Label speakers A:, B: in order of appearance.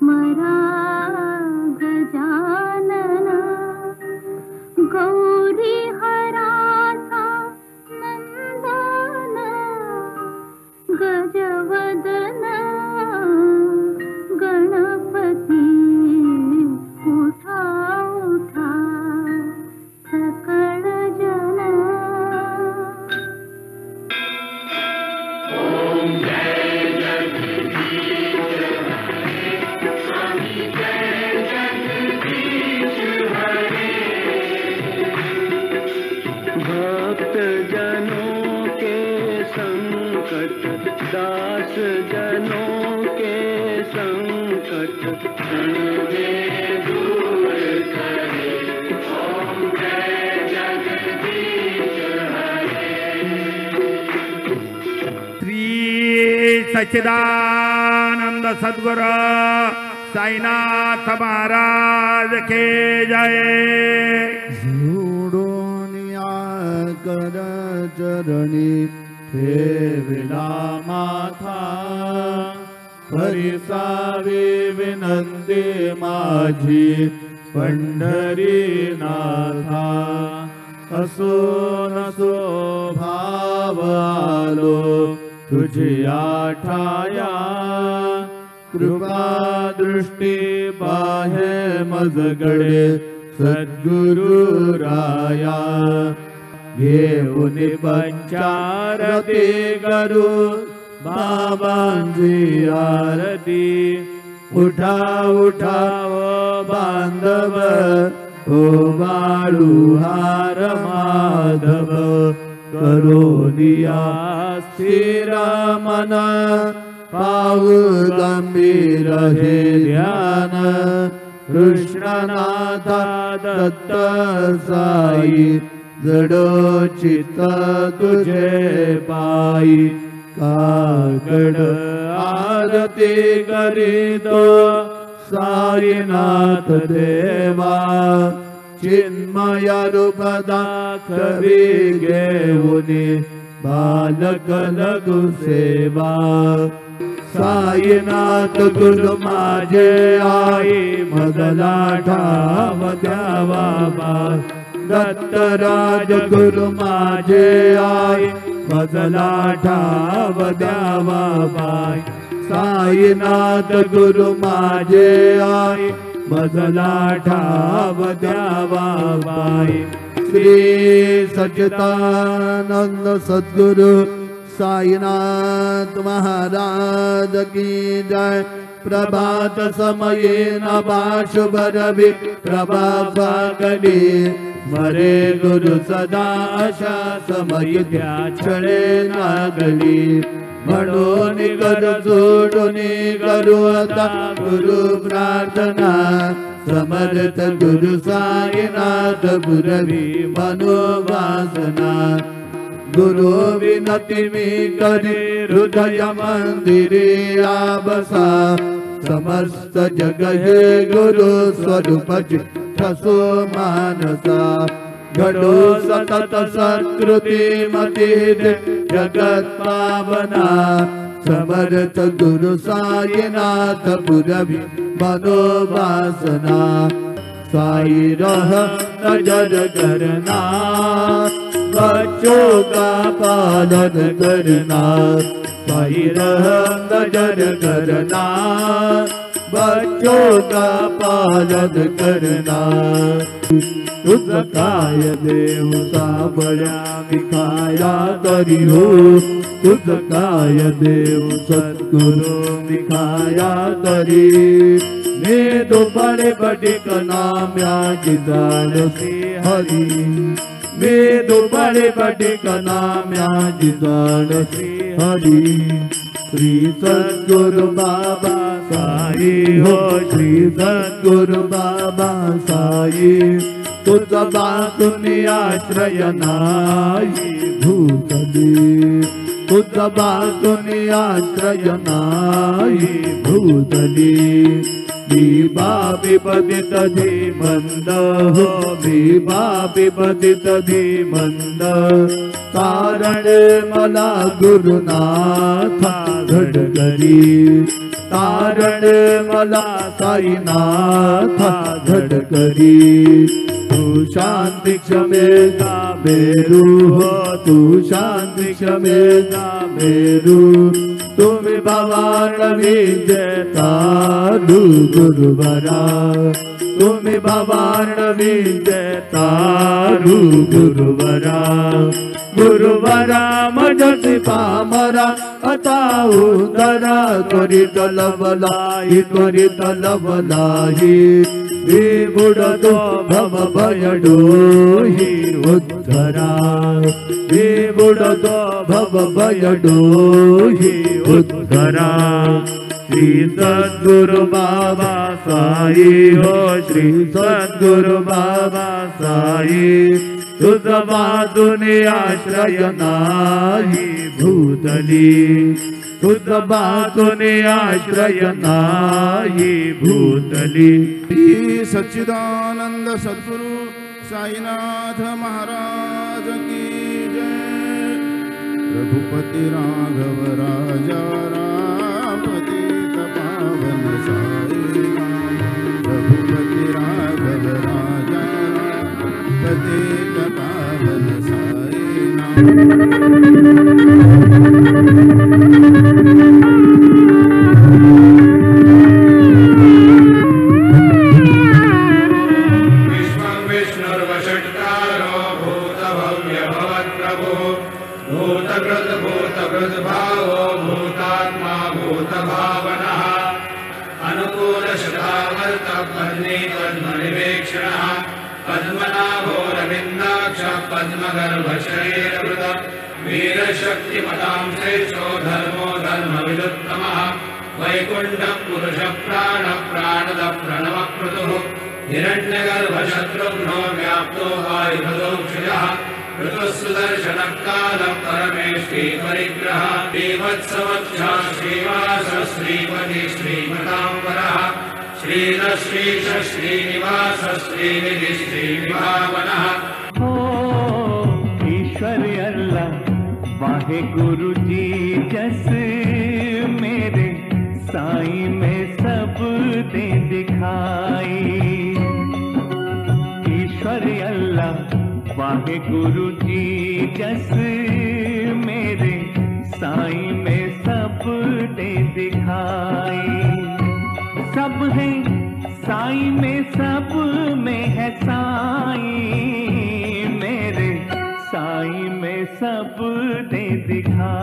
A: स्मरा गजानन गौरी हराचा नंदन गजवदन गणपती उठा उठा सकळ जन।
B: भक्त जनों के संकट दास जनों के संकट क्षण में दूर करे। ओम जय जगदीश हरे।
C: श्री सच्चिदानंद सद्गुरु साईनाथ महाराज के जय।
D: कर चरणी ठेविला माथा परिसावी विनंती माझी पंढरीनाथा। असो नसो भाव आलो तुझी आठाया कृपा दृष्टी बाहे मजगडे सद्गुरु राया। घेऊन पंचारती करू बाबांची आरती। उठा उठाव बांधव ओ बाळू हार माधव करोनिया स्थिर मन पाहु गंभीर हे ध्यान। कृष्णनाथा दत्त साई जडो चित्त तुझे पाई। काकड आरती करीतो साईनाथ देवा चिन्मय रूप दाखवी घेऊनी बालक लघु सेवा। साईनाथ गुरु माझे आई मदला ठाव द्यावा बा। दत्तराज गुरु माझे आई मजला ठाव द्यावा बाई। साईनाथ गुरु माझे आई मजला ठाव द्यावा बाई। श्री सच्चिदानंद सद्गुरु साईनाथ महाराज की जय। प्रभात समये नभा शुभ रवि प्रभा फागणी मरे गुरु सदा आशा समय त्या क्षणे नागली। म्हणून कर सोडून करू आता गुरु प्रार्थना। समर्थ गुरु साईनाथ पुरवी मनोवासना। गुरु विनती मी करे हृदय मंदिरे आबसा। समस्त जग हे गुरु स्वरूप ठसो मानसा। घडो सतत सत्कृती मती जगत पावना। समर्थ गुरु साईनाथ पुरवी मनोवासना। साई रह नजर करना बच्चों का पालन करना। साई रह नजर करना बच्चों का पालन करना। तुझ काय देव साबळ्या विखाया तरी हो। तुझ काय देव सद्गुरु विखाया तरी। ने तो बड़े बड़े का नाम याद जानसी हरि। मैं तो बड़े बड़े का नाम याद जानसी हरि। श्री सद्गुरु बाबा साई हो। श्री सद्गुरु बाबा साई तुझ बातुनी आश्रय नाही भूतली। तुझ बातुनी आश्रय नाही भूतली। भीमा विपदित धीमंद हो भीमा विपदित धीमंद कारण मला गुरुनाथा घडकरी तारण मला साईनाथा घडकरी तू शांती क्षमेचा मेरू हो तू शांती क्षमेचा मेरू तुम्ही भवान विजयतारू गुरुवरा तुम्ही भवान विजयतारू गुरुवरा गुरुवरा मजसी पामरा आता उदरा त्वरित लवलाही त्वरित लवलाही हे बुडतो भव भयडोही उद्धरा हे बुडतो भव भयडोही उद्धरा श्री सद्गुरु बाबा साई हो श्री सद्गुरु बाबा साई तुझा दुनिया आश्रय नाही भूतली तुझा दुनिया आश्रय नाही भूतली
E: श्री सच्चिदानंद सद्गुरु साईनाथ महाराज की जय। रघुपति राघव राजा रामपति पावन साई रघुपति राघव राजा रामपति पावन साई
F: वीरशक्तिमतां श्रेष्ठो धर्मो धर्मविदुत्तमः वैकुण्ठं पुरुष प्राण प्राणद प्रणवक्रतुः हिरण्यगर्भशत्रुघ्नो व्याप्तो वायुभदोक्षजः ऋतुसुदर्शनः कालः परमेष्ठी परिग्रहः श्रीवत्सवक्षः श्रीवास श्रीपति श्रीमताम्बरः श्रीरश्रीश श्रीनिवास श्रीनिधि श्रीविभावनः।
B: ईश्वर अल्लाह वाहे गुरु जी जस मेरे साईं में सब दे दिखाई। ईश्वर अल्लाह वाहे गुरु जी जस मेरे साईं में सब दे दिखाई। सब है साईं में सब में है साईं मेरे साईं में सब दे दिखा।